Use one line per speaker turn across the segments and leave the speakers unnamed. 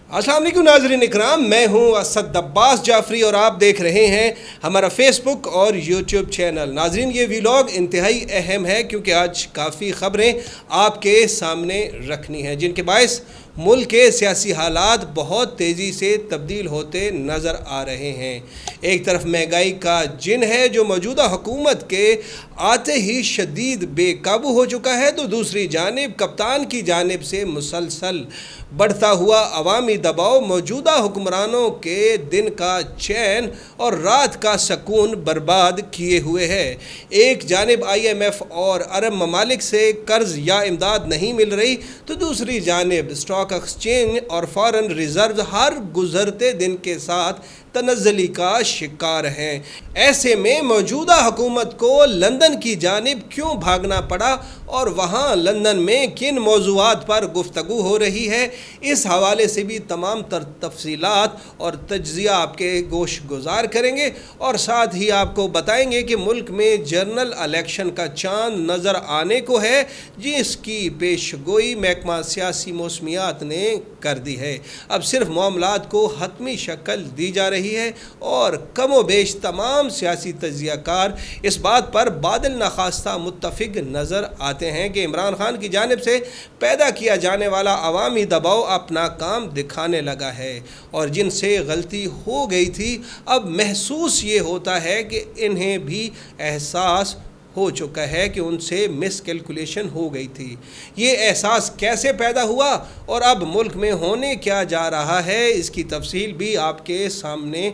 अस्सलाम वालेकुम नाज़रीन इकराम, मैं हूं असद अब्बास जाफरी और आप देख रहे हैं हमारा फेसबुक और यूट्यूब चैनल। नाज़रीन, ये व्लॉग इंतहाई अहम है क्योंकि आज काफ़ी ख़बरें आपके सामने रखनी हैं जिनके बायस मुल्क के सियासी हालात बहुत तेज़ी से तब्दील होते नज़र आ रहे हैं। एक तरफ महंगाई का जिन है जो मौजूदा हुकूमत के आते ही शदीद बेकाबू हो चुका है, तो दूसरी जानिब कप्तान की जानिब से मुसलसल बढ़ता हुआ अवामी दबाव मौजूदा हुक्मरानों के दिन का चैन और रात का सकून बर्बाद किए हुए है। एक जानिब IMF और अरब ममालिक से कर्ज या इमदाद नहीं मिल रही, तो दूसरी जानिब स्टॉक एक्सचेंज और फॉरेन रिजर्व हर गुजरते दिन के साथ तनज़्ज़ुली का शिकार हैं। ऐसे में मौजूदा हुकूमत को लंदन की जानिब क्यों भागना पड़ा और वहाँ लंदन में किन मौज़ूआत पर गुफ्तगू हो रही है, इस हवाले से भी तमाम तफसीलात और तज्ज़िया आपके गोश गुजार करेंगे और साथ ही आपको बताएंगे कि मुल्क में जनरल इलेक्शन का चांद नज़र आने को है, जिसकी पेशगोई महकमा सियासी मौसमियात ने कर दी है। अब सिर्फ मामलात को हतमी शक्ल दी जा रही है और कमो बेश तमाम सियासी तज्ज़ियाकार इस बात पर बादल नखास्ता मुत्तफिक नज़र आते हैं कि इमरान खान की जानिब से पैदा किया जाने वाला अवामी दबाव अपना काम दिखाने लगा है और जिनसे गलती हो गई थी अब महसूस ये होता है कि इन्हें भी एहसास हो चुका है कि उनसे मिस कैलकुलेशन हो गई थी। ये एहसास कैसे पैदा हुआ और अब मुल्क में होने क्या जा रहा है, इसकी तफसील भी आपके सामने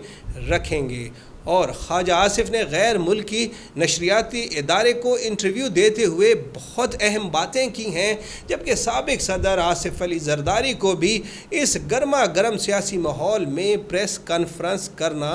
रखेंगे। और ख्वाजा आसिफ ने गैर मुल्की नशरियाती इदारे को इंटरव्यू देते हुए बहुत अहम बातें की हैं, जबकि साबिक सदर आसिफ अली जरदारी को भी इस गर्मा गर्म सियासी माहौल में प्रेस कॉन्फ्रेंस करना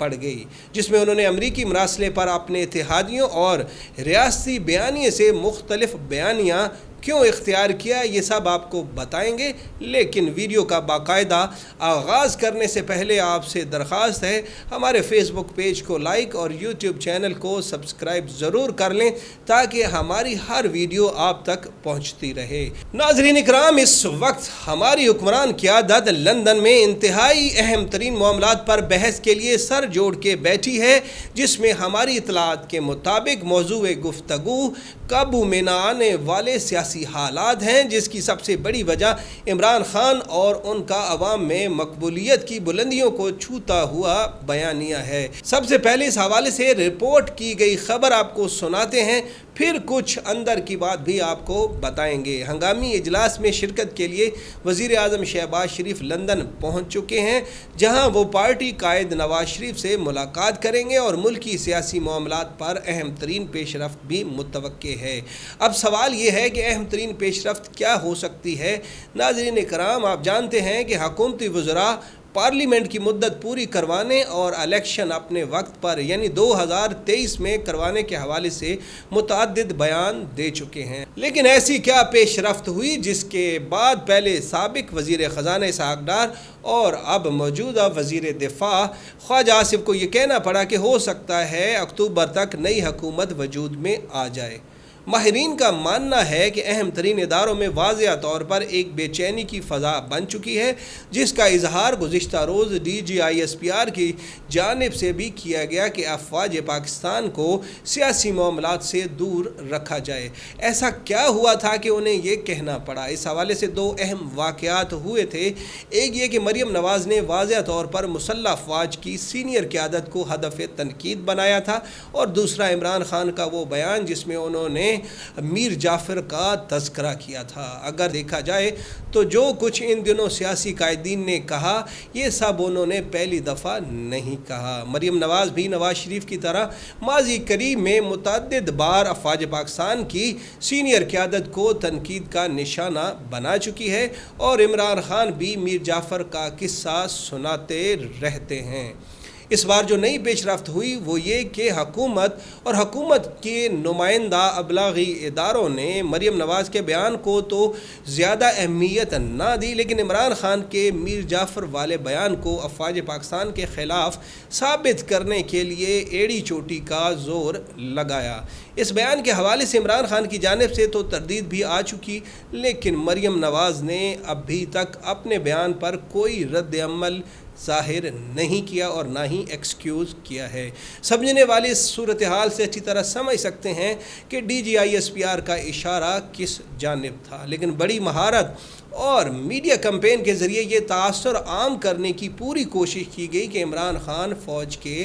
पड़ गई, जिसमें उन्होंने अमरीकी मरासले पर अपने इत्तेहादियों और रियासती बयानिए से मुख्तलिफ बयानियाँ क्यों इख्तियार किया, ये सब आपको बताएंगे। लेकिन वीडियो का बाकायदा आगाज़ करने से पहले आपसे दरख्वास्त है, हमारे फेसबुक पेज को लाइक और यूट्यूब चैनल को सब्सक्राइब ज़रूर कर लें ताकि हमारी हर वीडियो आप तक पहुंचती रहे। नाज़रीन इकराम, इस वक्त हमारी हुक्मरान क़यादत लंदन में इंतहाई अहम तरीन मामलात पर बहस के लिए सर जोड़ के बैठी है, जिसमें हमारी इतलात के मुताबिक मौज़ूए गुफ्तगू काबू में न आने वाले सियासी हालात हैं, जिसकी सबसे बड़ी वजह इमरान खान और उनका अवाम में मकबूलियत की बुलंदियों को छूता हुआ बयानिया है। सबसे पहले इस हवाले से रिपोर्ट की गई खबर आपको सुनाते हैं, फिर कुछ अंदर की बात भी आपको बताएंगे। हंगामी इजलास में शिरकत के लिए वज़ीर आज़म शहबाज शरीफ लंदन पहुंच चुके हैं, जहां वो पार्टी कायद नवाज शरीफ से मुलाकात करेंगे और मुल्की सियासी मामलात पर अहम तरीन पेशरफ्त भी मुतवक्के है। अब सवाल ये है कि अहम तरीन पेशरफ्त क्या हो सकती है। नाज़रीन इकराम, आप जानते हैं कि हुकूमती वज़रा पार्लियामेंट की मुद्दत पूरी करवाने और इलेक्शन अपने वक्त पर यानी 2023 में करवाने के हवाले से मुतअद्दिद बयान दे चुके हैं, लेकिन ऐसी क्या पेशरफ्त हुई जिसके बाद पहले साबिक वज़ीर ख़जाना इसहाक़ डार और अब मौजूदा वज़ीर दिफ़ा ख्वाजा आसिफ को ये कहना पड़ा कि हो सकता है अक्टूबर तक नई हुकूमत वजूद में आ जाए। माहिरीन का मानना है कि अहम तरीन इदारों में वाज़ेह तौर पर एक बेचैनी की फ़ज़ा बन चुकी है, जिसका इजहार गुज़िश्ता रोज़ DGISPR की जानिब से भी किया गया कि अफ़वाज पाकिस्तान को सियासी मामलात से दूर रखा जाए। ऐसा क्या हुआ था कि उन्हें ये कहना पड़ा? इस हवाले से दो अहम वाक़यात हुए थे। एक ये कि मरीम नवाज़ ने वाज़ेह तौर पर मुसल्लह अफ़वाज की सीनियर क़यादत को हदफ़ तनकीद बनाया था, और दूसरा इमरान खान का वो बयान जिसमें उन्होंने मीर जाफ़र का तज़किरा किया था। अगर देखा जाए तो जो कुछ इन दिनों सियासी कायदीन ने कहा, ये सब उन्होंने पहली दफ़ा नहीं कहा। मरीम नवाज़ भी नवाज शरीफ की तरह माजी करीब में मुतअद्दिद बार अफ़वाज पाकिस्तान की सीनियर क़यादत को तनकीद का निशाना बना चुकी है और इमरान खान भी मीर जाफ़र का किस्सा सुनाते रहते हैं। इस बार जो नई पेश रफ्त हुई वो ये कि हुकूमत और हुकूमत के नुमाइंदा अबलागी इदारों ने मरीम नवाज़ के बयान को तो ज़्यादा अहमियत ना दी, लेकिन इमरान खान के मीर जाफ़र वाले बयान को अफ़वाज पाकिस्तान के ख़िलाफ़ साबित करने के लिए एड़ी चोटी का ज़ोर लगाया। इस बयान के हवाले से इमरान खान की जानिब से तो तरदीद भी आ चुकी, लेकिन मरीम नवाज़ ने अभी तक अपने बयान पर कोई रद्द अमल ज़ाहिर नहीं किया और ना ही एक्सक्यूज़ किया है। समझने वाले इस सूरत हाल से अच्छी तरह समझ सकते हैं कि DGISPR का इशारा किस जानिब था, लेकिन बड़ी महारत और मीडिया कैंपेन के ज़रिए ये तासुर आम करने की पूरी कोशिश की गई कि इमरान खान फ़ौज के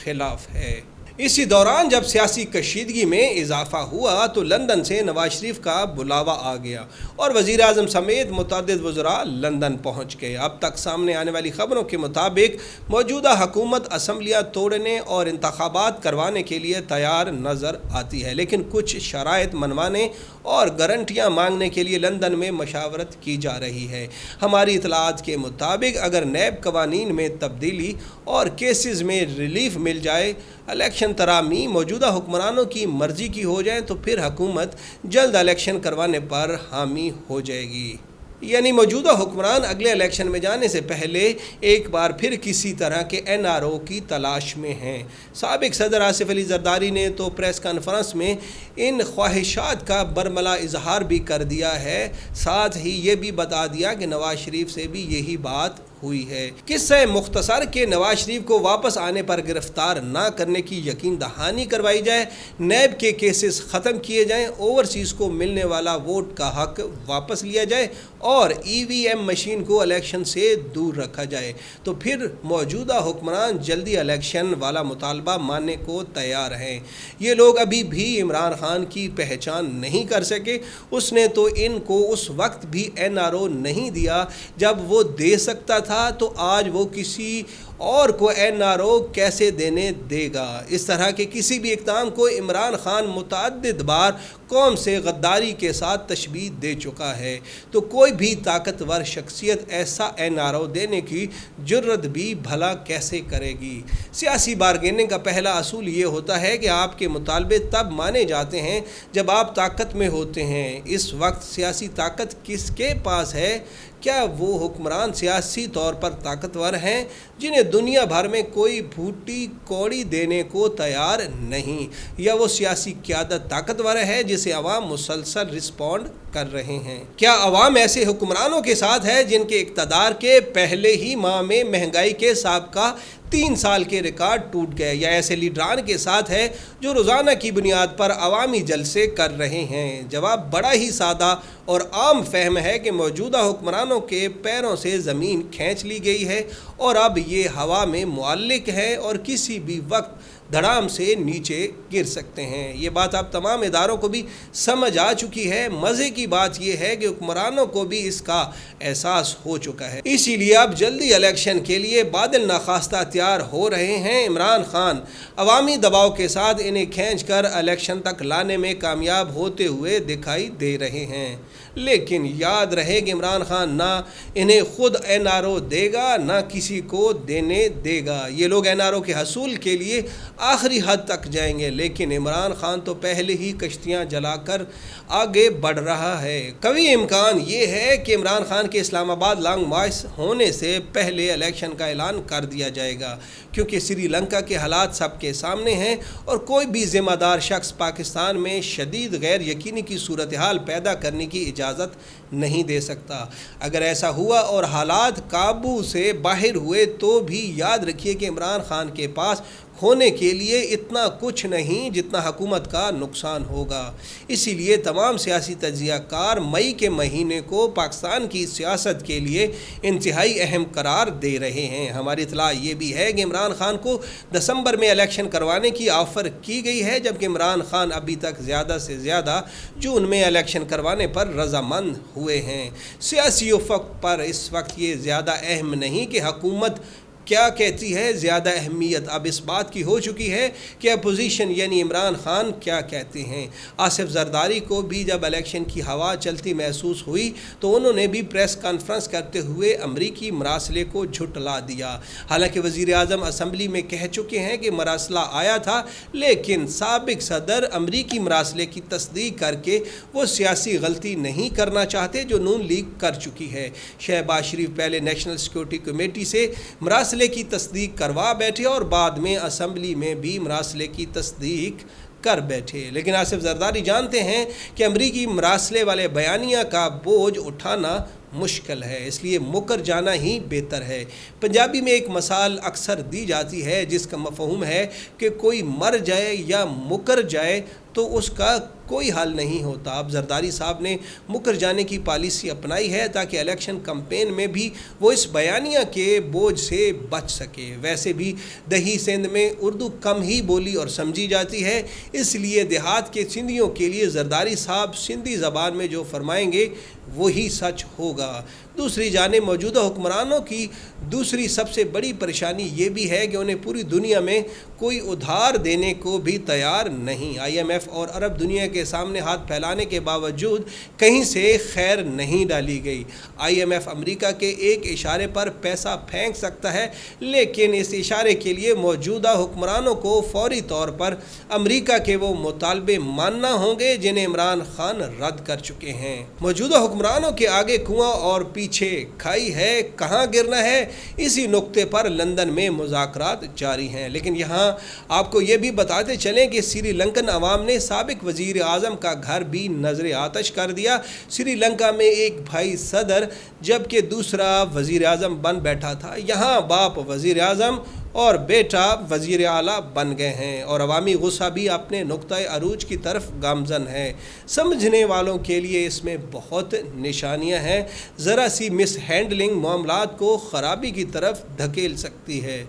ख़िलाफ़ है। इसी दौरान जब सियासी कशीदगी में इजाफा हुआ तो लंदन से नवाज शरीफ का बुलावा आ गया और वज़ीर आज़म समेत मुतअद्दिद वज़रा लंदन पहुँच गए। अब तक सामने आने वाली ख़बरों के मुताबिक मौजूदा हुकूमत असम्बलियाँ तोड़ने और इंतखाबात करवाने के लिए तैयार नज़र आती है, लेकिन कुछ शराइत मनवाने और गारंटियाँ मांगने के लिए लंदन में मशावरत की जा रही है। हमारी इतलात के मुताबिक अगर नैब कवानीन में तब्दीली और केसेस में रिलीफ मिल जाए, इलेक्शन तरामी मौजूदा हुक्मरानों की मर्ज़ी की हो जाए तो फिर हुकूमत जल्द इलेक्शन करवाने पर हामी हो जाएगी। यानी मौजूदा हुक्मरान अगले इलेक्शन में जाने से पहले एक बार फिर किसी तरह के NRO की तलाश में हैं। साबिक सदर आसिफ अली जरदारी ने तो प्रेस कॉन्फ्रेंस में इन ख्वाहिशात का बरमला इजहार भी कर दिया है, साथ ही ये भी बता दिया कि नवाज शरीफ से भी यही बात हुई है। किस्सा मुख्तसर के नवाज शरीफ को वापस आने पर गिरफ्तार ना करने की यकीन दहानी करवाई जाए, नैब के केसेस ख़त्म किए जाएं, ओवरसीज़ को मिलने वाला वोट का हक वापस लिया जाए और EVM मशीन को इलेक्शन से दूर रखा जाए, तो फिर मौजूदा हुक्मरान जल्दी इलेक्शन वाला मुतालबा मानने को तैयार हैं। ये लोग अभी भी इमरान खान की पहचान नहीं कर सके। उसने तो इनको उस वक्त भी NRO नहीं दिया जब वो दे सकता था, तो आज वो किसी और को NRO कैसे देने देगा। इस तरह के किसी भी इक़दाम को इमरान खान मुतअद्दिद बार कौम से गद्दारी के साथ तशबीह दे चुका है, तो कोई भी ताकतवर शख्सियत ऐसा NRO देने की जुर्रत भी भला कैसे करेगी। सियासी बारगेनिंग का पहला असूल ये होता है कि आपके मुतालबे तब माने जाते हैं जब आप ताकत में होते हैं। इस वक्त सियासी ताकत किसके पास है? क्या वो हुक्मरान सियासी तौर पर ताकतवर हैं जिन्हें दुनिया भर में कोई फूटी कौड़ी देने को तैयार नहीं, या वो सियासी क़यादत ताकतवर है जिसे अवाम मुसलसल रिस्पॉन्ड कर रहे हैं? क्या अवाम ऐसे हुक्मरानों के साथ है जिनके इक़्तिदार के पहले ही माह में महंगाई के साबका 3 साल के रिकॉर्ड टूट गए, या ऐसे लीडरान के साथ है जो रोज़ाना की बुनियाद पर अवामी जलसे कर रहे हैं? जवाब बड़ा ही सादा और आम फहम है कि मौजूदा हुक्मरानों के पैरों से ज़मीन खींच ली गई है और अब ये हवा में मुअल्लिक है और किसी भी वक्त धड़ाम से नीचे गिर सकते हैं। ये बात अब तमाम इदारों को भी समझ आ चुकी है। मज़े की बात यह है कि हुक्मरानों को भी इसका एहसास हो चुका है, इसीलिए अब जल्दी इलेक्शन के लिए बादल नाखास्ता तैयार हो रहे हैं। इमरान खान अवामी दबाव के साथ इन्हें खींच कर इलेक्शन तक लाने में कामयाब होते हुए दिखाई दे रहे हैं, लेकिन याद रहे कि इमरान खान ना इन्हें खुद NRO देगा ना किसी को देने देगा। ये लोग NRO के हसूल के लिए आखिरी हद तक जाएंगे, लेकिन इमरान खान तो पहले ही कश्तियां जलाकर आगे बढ़ रहा है। कभी इम्कान ये है कि इमरान खान के इस्लामाबाद लॉन्ग मार्च होने से पहले इलेक्शन का ऐलान कर दिया जाएगा, क्योंकि श्रीलंका के हालात सबके सामने हैं और कोई भी ज़िम्मेदार शख्स पाकिस्तान में शदीद गैर यकीनी की सूरत हाल पैदा करने की इजाज़त नहीं दे सकता। अगर ऐसा हुआ और हालात काबू से बाहर हुए तो भी याद रखिए कि इमरान खान के पास खोने के लिए इतना कुछ नहीं जितना हुकूमत का नुकसान होगा। इसीलिए तमाम सियासी तज्ज़ियाकार मई के महीने को पाकिस्तान की सियासत के लिए इंतहाई अहम करार दे रहे हैं। हमारी इतला ये भी है कि इमरान खान को दिसंबर में इलेक्शन करवाने की ऑफ़र की गई है, जबकि इमरान खान अभी तक ज़्यादा से ज़्यादा जून में इलेक्शन करवाने पर रज़ामंद हुए हैं। सियासी उफ़क़ पर इस वक्त ये ज़्यादा अहम नहीं कि हुकूमत کیا کہتی ہے زیادہ اہمیت اب اس بات کی ہو چکی ہے کہ اپوزیشن یعنی عمران خان کیا کہتے ہیں۔ آصف زرداری کو بھی جب الیکشن کی ہوا چلتی محسوس ہوئی تو انہوں نے بھی پریس کانفرنس کرتے ہوئے امریکی مراسلے کو جھٹلا دیا۔ حالانکہ وزیر اعظم اسمبلی میں کہہ چکے ہیں کہ مراسلہ آیا تھا، لیکن سابق صدر امریکی مراسلے کی تصدیق کر کے وہ سیاسی غلطی نہیں کرنا چاہتے جو نون لیگ کر چکی ہے۔ شہباز شریف پہلے نیشنل سیکورٹی کمیٹی سے مراسلے کی تصدیق کروا بیٹھے اور بعد میں اسمبلی میں بھی مراسلے کی تصدیق کر بیٹھے، لیکن آصف زرداری جانتے ہیں کہ امریکی مراسلے والے بیانیہ کا بوجھ اٹھانا مشکل ہے، اس لیے مکر جانا ہی بہتر ہے۔ پنجابی میں ایک مثال اکثر دی جاتی ہے جس کا مفہوم ہے کہ کوئی مر جائے یا مکر جائے تو اس کا کوئی حل نہیں ہوتا۔ اب زرداری صاحب نے مکر جانے کی پالیسی اپنائی ہے تاکہ الیکشن کمپین میں بھی وہ اس بیانیہ کے بوجھ سے بچ سکے۔ ویسے بھی دیہی سندھ میں اردو کم ہی بولی اور سمجھی جاتی ہے، اس لیے دیہات کے سندھیوں کے لیے زرداری صاحب سندھی زبان میں جو فرمائیں گے وہی سچ ہوگا۔ دوسری جانب موجودہ حکمرانوں کی دوسری سب سے بڑی پریشانی یہ بھی ہے کہ انہیں پوری دنیا میں کوئی ادھار دینے کو بھی تیار نہیں۔ آئی ایم ایف اور عرب دنیا کے سامنے ہاتھ پھیلانے کے باوجود کہیں سے خیر نہیں ڈالی گئی۔ آئی ایم ایف امریکہ کے ایک اشارے پر پیسہ پھینک سکتا ہے، لیکن اس اشارے کے لیے موجودہ حکمرانوں کو فوری طور پر امریکہ کے وہ مطالبے ماننا ہوں گے جنہیں عمران خان رد کر چکے ہیں۔ موجودہ حکمرانوں کے آگے کنواں اور پیچھے کھائی ہے، کہاں گرنا ہے، اسی نقطے پر لندن میں مذاکرات جاری ہیں۔ لیکن یہاں آپ کو یہ بھی بتاتے چلیں کہ سری لنکن عوام نے سابق وزیر اعظم کا گھر بھی نظر آتش کر دیا۔ سری لنکا میں ایک بھائی صدر جبکہ دوسرا وزیر اعظم بن بیٹھا تھا، یہاں باپ وزیر اعظم اور بیٹا وزیر اعلیٰ بن گئے ہیں، اور عوامی غصہ بھی اپنے نقطۂ عروج کی طرف گامزن ہے۔ سمجھنے والوں کے لیے اس میں بہت نشانیاں ہیں، ذرا سی مس ہینڈلنگ معاملات کو خرابی کی طرف دھکیل سکتی ہے۔